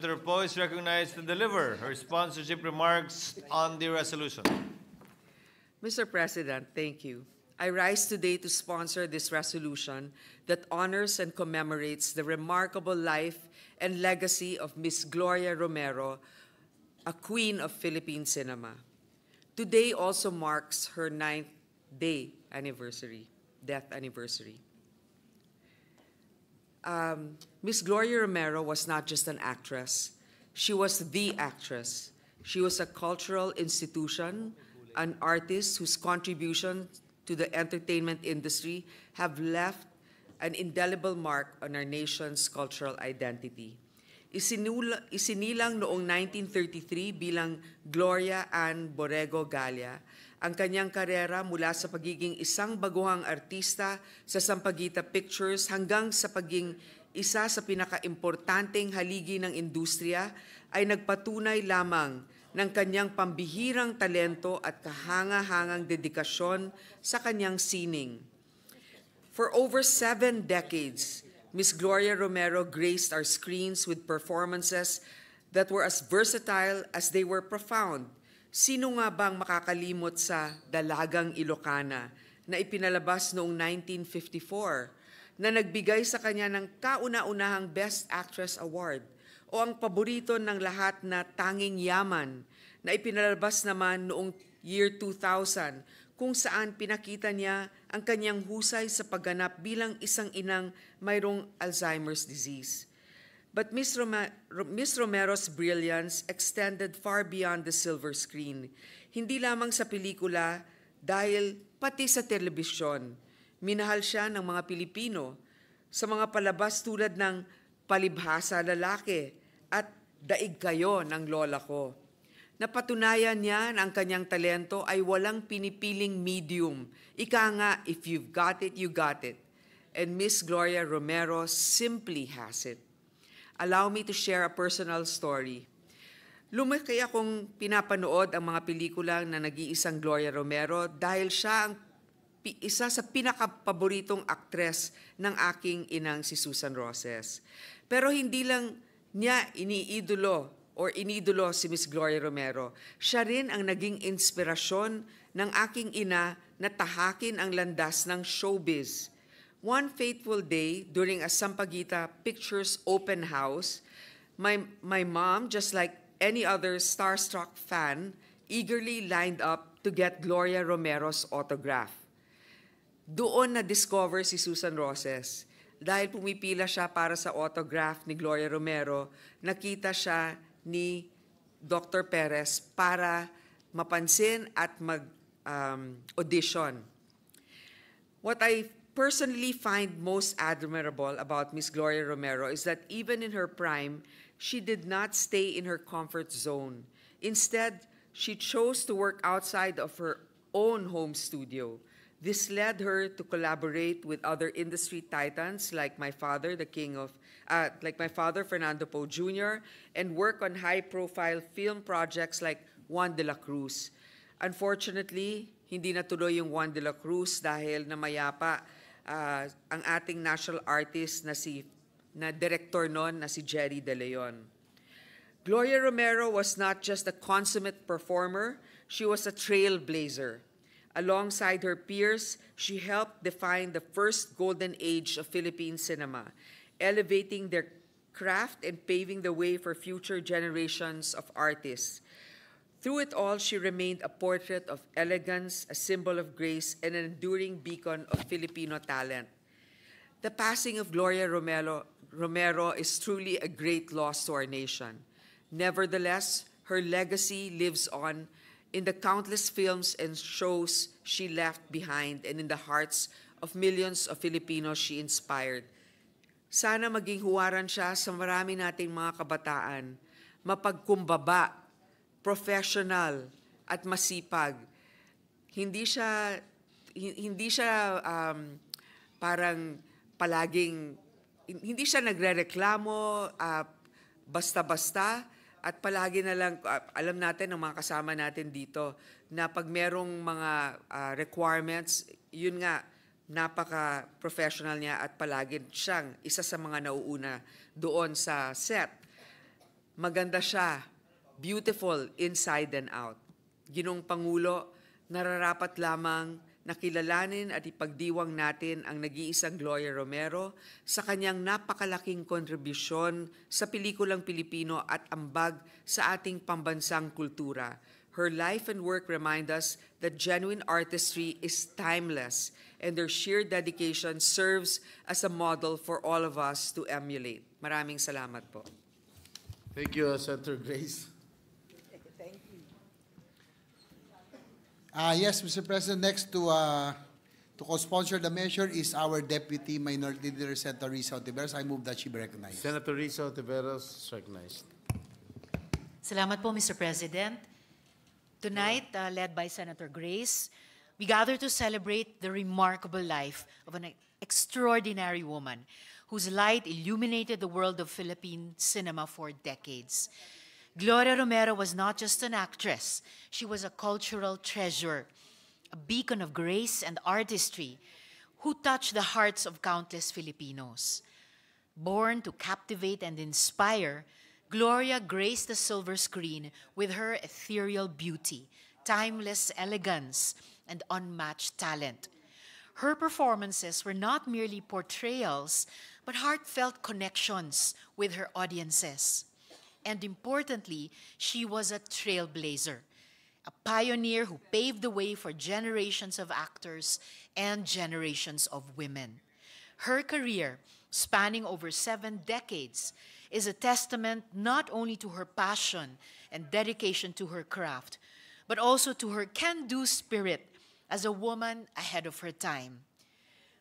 Senator Poe is recognized to deliver her sponsorship remarks on the resolution. Mr. President, thank you. I rise today to sponsor this resolution that honors and commemorates the remarkable life and legacy of Miss Gloria Romero, a queen of Philippine cinema. Today also marks her 9th death anniversary. Miss Gloria Romero was not just an actress. She was the actress. She was a cultural institution, an artist whose contributions to the entertainment industry have left an indelible mark on our nation's cultural identity. Isinilang noong 1933 bilang Gloria Ann Borrego Gallia ang kanyang karera mula sa pagiging isang baguhang artista sa Sampaguita Pictures hanggang sa pagiging isa sa pinakaimportanteng haligi ng industriya ay nagpatunay lamang ng kanyang pambihirang talento at kahanga-hangang dedikasyon sa kanyang sining. For over 7 decades, Miss Gloria Romero graced our screens with performances that were as versatile as they were profound. Sino nga bang makakalimot sa Dalagang Ilocana na ipinalabas noong 1954 na nagbigay sa kanya ng kauna-unahang Best Actress Award o ang paborito ng lahat na Tanging Yaman na ipinalabas naman noong year 2000 kung saan pinakita niya ang kanyang husay sa pagganap bilang isang inang mayroong Alzheimer's disease. But Miss Romero's brilliance extended far beyond the silver screen. Hindi lamang sa pelikula dahil pati sa telebisyon. Minahal siya ng mga Pilipino sa mga palabas tulad ng Palibhasa Lalaki at Daig Kayo ng Lola Ko. Napatunayan niya na ang kanyang talento ay walang pinipiling medium. Ika nga, if you've got it, you got it. And Miss Gloria Romero simply has it. Allow me to share a personal story. Lumaki akong pinapanood ang mga pelikula na nag-iisang Gloria Romero dahil siya ang isa sa pinakapaboritong aktres ng aking inang si Susan Roses. Pero hindi lang niya inidolo si Miss Gloria Romero. Siya rin ang naging inspirasyon ng aking ina na tahakin ang landas ng showbiz. One fateful day, during a Sampaguita Pictures open house, my mom, just like any other starstruck fan, eagerly lined up to get Gloria Romero's autograph. Doon na-discover si Susan Roses. Dahil pumipila siya para sa autograph ni Gloria Romero, nakita siya ni Dr. Perez para mapansin at mag-audition. What I personally find most admirable about Miss Gloria Romero is that even in her prime, she did not stay in her comfort zone. Instead, she chose to work outside of her own home studio. This led her to collaborate with other industry titans like my father, Fernando Poe Jr., and work on high-profile film projects like Juan de la Cruz. Unfortunately, hindi natuloy yung Juan de la Cruz dahil namayapa ang ating national artist na director noon na si Jerry De Leon. Gloria Romero was not just a consummate performer, she was a trailblazer. Alongside her peers, she helped define the first golden age of Philippine cinema, elevating their craft and paving the way for future generations of artists. Through it all, she remained a portrait of elegance, a symbol of grace, and an enduring beacon of Filipino talent. The passing of Gloria Romero is truly a great loss to our nation. Nevertheless, her legacy lives on in the countless films and shows she left behind and in the hearts of millions of Filipinos she inspired. Sana maging huwaran siya sa marami nating mga kabataan, mapagkumbaba, professional at masipag. Hindi siya parang palaging hindi siya nagrereklamo basta-basta at palagi na lang alam natin ng mga kasama natin dito na pag merong mga requirements, yun nga napaka-professional niya at palagi siyang isa sa mga nauuna doon sa set. Maganda siya, beautiful inside and out. Ginong Pangulo, nararapat lamang nakilalanin at ipagdiwang natin ang nag-iisang Gloria Romero sa kanyang napakalaking kontribusyon sa pelikulang Pilipino at ambag sa ating pambansang kultura. Her life and work remind us that genuine artistry is timeless, and their sheer dedication serves as a model for all of us to emulate. Maraming salamat po. Thank you, Senator Grace. Yes, Mr. President, next to co-sponsor the measure is our Deputy Minority Leader, Senator Risa Ontiveros. I move that she be recognized. Senator Risa Ontiveros is recognized. Salamat po, Mr. President. Tonight, led by Senator Grace, we gather to celebrate the remarkable life of an extraordinary woman whose light illuminated the world of Philippine cinema for decades. Gloria Romero was not just an actress, she was a cultural treasure, a beacon of grace and artistry who touched the hearts of countless Filipinos. Born to captivate and inspire, Gloria graced the silver screen with her ethereal beauty, timeless elegance, and unmatched talent. Her performances were not merely portrayals, but heartfelt connections with her audiences. And importantly, she was a trailblazer, a pioneer who paved the way for generations of actors and generations of women. Her career, spanning over 7 decades, is a testament not only to her passion and dedication to her craft, but also to her can-do spirit as a woman ahead of her time.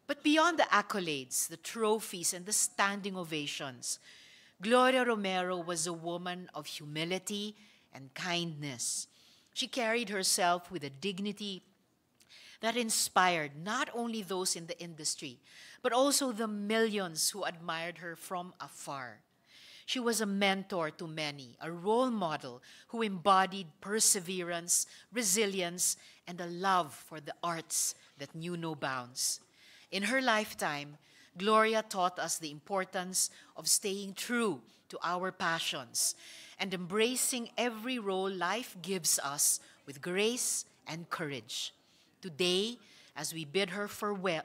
But beyond the accolades, the trophies, and the standing ovations, Gloria Romero was a woman of humility and kindness. She carried herself with a dignity that inspired not only those in the industry, but also the millions who admired her from afar. She was a mentor to many, a role model who embodied perseverance, resilience, and a love for the arts that knew no bounds. In her lifetime, Gloria taught us the importance of staying true to our passions and embracing every role life gives us with grace and courage. Today, as we bid her farewell,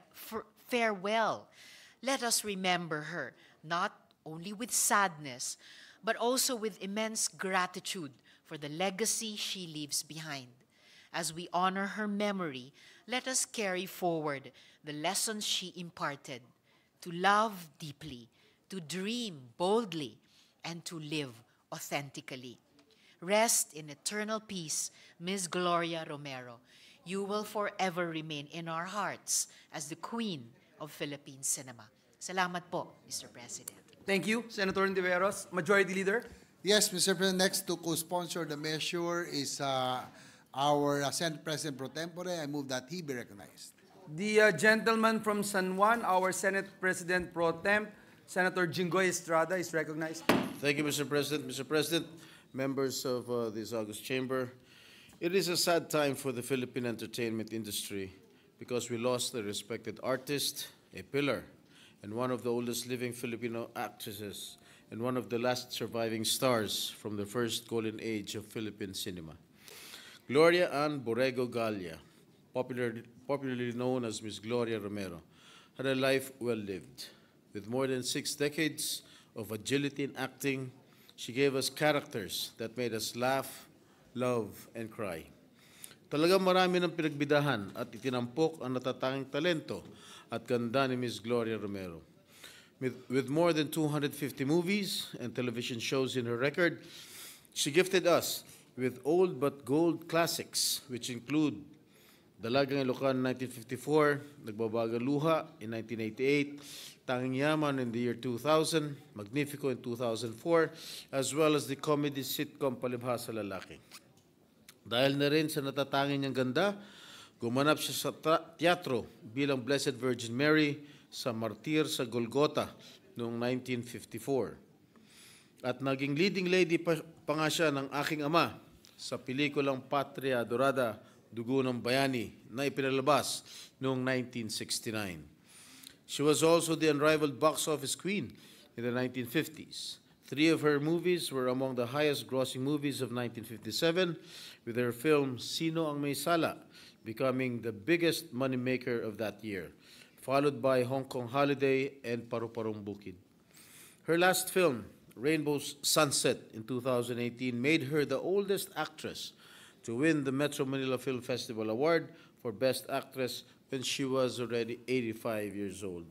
let us remember her not only with sadness, but also with immense gratitude for the legacy she leaves behind. As we honor her memory, let us carry forward the lessons she imparted: to love deeply, to dream boldly, and to live authentically. Rest in eternal peace, Ms. Gloria Romero. You will forever remain in our hearts as the Queen of Philippine cinema. Salamat po, Mr. President. Thank you, Senator Ontiveros. Majority Leader. Yes, Mr. President, next to co-sponsor the measure is our Senate President Pro Tempore. I move that he be recognized. The gentleman from San Juan, our Senate President Pro Temp, Senator Jinggoy Estrada, is recognized. Thank you, Mr. President. Mr. President, members of this august chamber, it is a sad time for the Philippine entertainment industry because we lost a respected artist, a pillar, and one of the oldest living Filipino actresses, and one of the last surviving stars from the first golden age of Philippine cinema. Gloria Ann Borrego Gallia, popularly known as Ms. Gloria Romero, had a life well lived. With more than 6 decades of agility in acting, she gave us characters that made us laugh, love, and cry. Talagang marami ng pinagbidahan at itinampok ang natatanging talento at ganda ni Ms. Gloria Romero. With more than 250 movies and television shows in her record, she gifted us with old but gold classics, which include Dalagang Ilocano 1954, Nagbabagang Luha in 1988, Tanging Yaman in the year 2000, Magnifico in 2004, as well as the comedy sitcom Palibhasa Lalaki. Dahil na rin sa natatanging niyang ganda, gumanap siya sa teatro bilang Blessed Virgin Mary sa Martir sa Golgota noong 1954. At naging leading lady pa nga siya ng Aking Ama sa pelikulang Patria Adorada, Dugo ng Bayani na ipinalabas noong 1969. She was also the unrivaled box office queen in the 1950s, Three of her movies were among the highest-grossing movies of 1957, with her film Sino ang May Sala becoming the biggest moneymaker of that year, followed by Hong Kong Holiday and Paru-Parong Bukid. Her last film, Rainbow's Sunset, in 2018, made her the oldest actress to win the Metro Manila Film Festival Award for Best Actress when she was already 85 years old.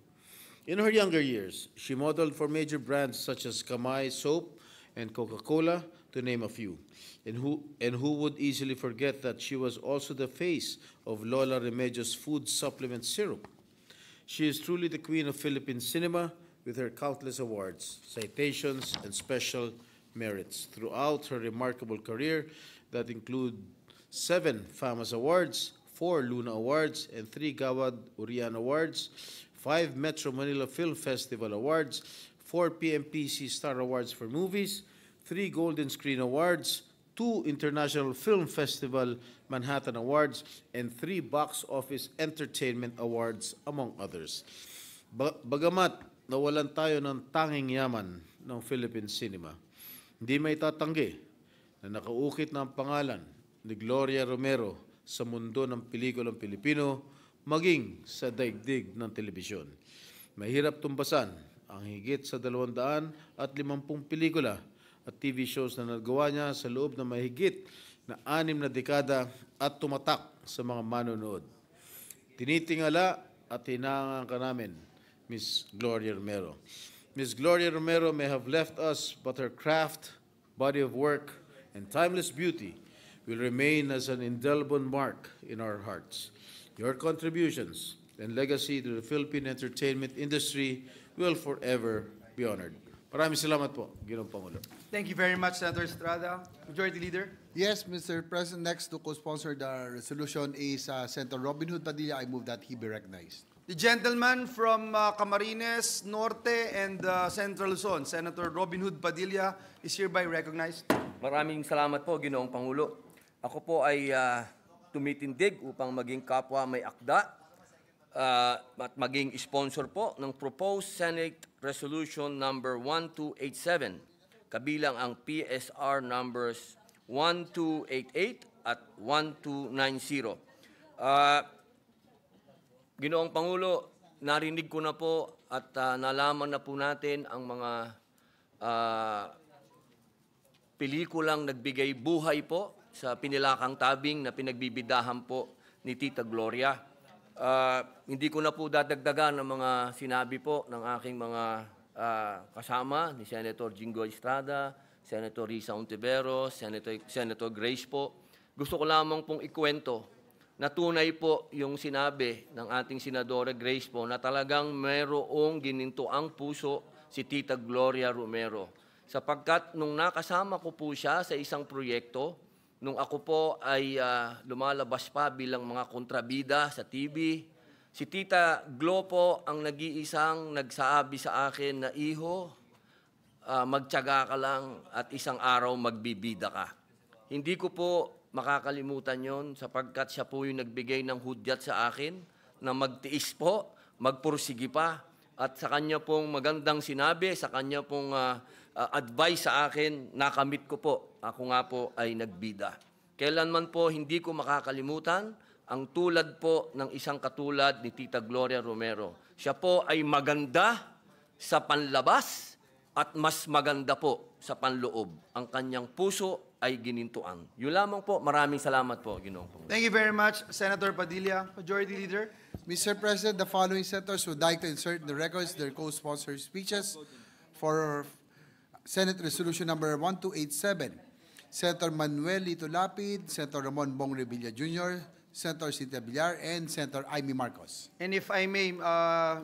In her younger years, she modeled for major brands such as Kamay Soap and Coca-Cola, to name a few. And who would easily forget that she was also the face of Lola Remedio's food supplement syrup. She is truly the queen of Philippine cinema, with her countless awards, citations, and special merits throughout her remarkable career that include 7 FAMAS Awards, 4 Luna Awards, and 3 Gawad Urian Awards, 5 Metro Manila Film Festival Awards, 4 PMPC Star Awards for Movies, 3 Golden Screen Awards, 2 International Film Festival Manhattan Awards, and 3 Box Office Entertainment Awards, among others. Bagamat nawalan tayo ng tanging yaman ng Philippine cinema, hindi may tatanggi na nakaukit na ang pangalan ni Gloria Romero sa mundo ng pelikulang Pilipino, maging sa daigdig ng telebisyon. Mahirap tumbasan ang higit sa 250 pelikula at TV shows na nagawa niya sa loob ng mahigit na 6 na dekada at tumatak sa mga manonood. Tinitingala at hinangan ka namin, Ms. Gloria Romero. Ms. Gloria Romero may have left us, but her craft, body of work, and timeless beauty will remain as an indelible mark in our hearts. Your contributions and legacy to the Philippine entertainment industry will forever be honored. Maraming salamat po, Ginoong Pangulo. Thank you very much, Senator Estrada. Majority Leader. Yes, Mr. President, next to co-sponsor the resolution is Senator Robin Hood Padilla. I move that he be recognized. The gentleman from Camarines Norte and Central Luzon, Senator Robin Hood Padilla, is hereby recognized. Maraming salamat po, Ginoong Pangulo. Ako po ay tumitindig upang maging kapwa may akda at maging sponsor po ng proposed Senate Resolution number 1287, kabilang ang PSR numbers 1288 at 1290. Ginoong Pangulo, narinig ko na po at nalaman na po natin ang mga pelikulang nagbigay buhay po sa pinilakang tabing na pinagbibidahan po ni Tita Gloria. Hindi ko na po dadagdagan ng mga sinabi po ng aking mga kasama, ni Senator Jinggoy Estrada, Senator Risa Ontiveros, Senator Grace po. Gusto ko lamang pong ikwento na tunay po yung sinabi ng ating Senadora Grace po na talagang mayroong ginintuang puso si Tita Gloria Romero. Sapagkat nung nakasama ko po siya sa isang proyekto, nung ako po ay lumalabas pa bilang mga kontrabida sa TV, si Tita Glo po ang nag-iisang nagsabi sa akin na, "Iho, magtiyaga ka lang at isang araw magbibida ka." Hindi ko po makakalimutan yon sapagkat siya po yung nagbigay ng hudyat sa akin na magtiis po, magpursigi pa. At sa kanya pong magandang sinabi, sa kanya pong advice sa akin, nakamit ko po. Ako nga po ay nagbida. Kailanman po hindi ko makakalimutan ang tulad po ng isang katulad ni Tita Gloria Romero. Siya po ay maganda sa panlabas at mas maganda po sa panloob. Ang kanyang puso ay ginintuan. Yun lamang po. Maraming salamat po, Ginoong Pangulo. Thank you very much, Senator Padilla. Majority Leader. Mr. President, the following senators would like to insert in the records their co-sponsor speeches for Senate Resolution number 1287. Senator Manuel Lito Lapid, Senator Ramon Bong Revilla Jr., Senator Cynthia Villar, and Senator Amy Marcos. And if I may,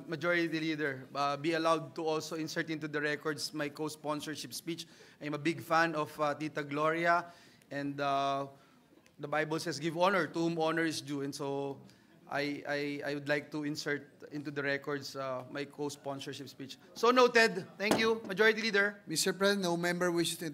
Majority Leader, be allowed to also insert into the records my co-sponsorship speech. I'm a big fan of Tita Gloria, and the Bible says, "Give honor to whom honor is due." And so I would like to insert into the records my co-sponsorship speech. So noted. Thank you, Majority Leader. Mr. President, no member wishes to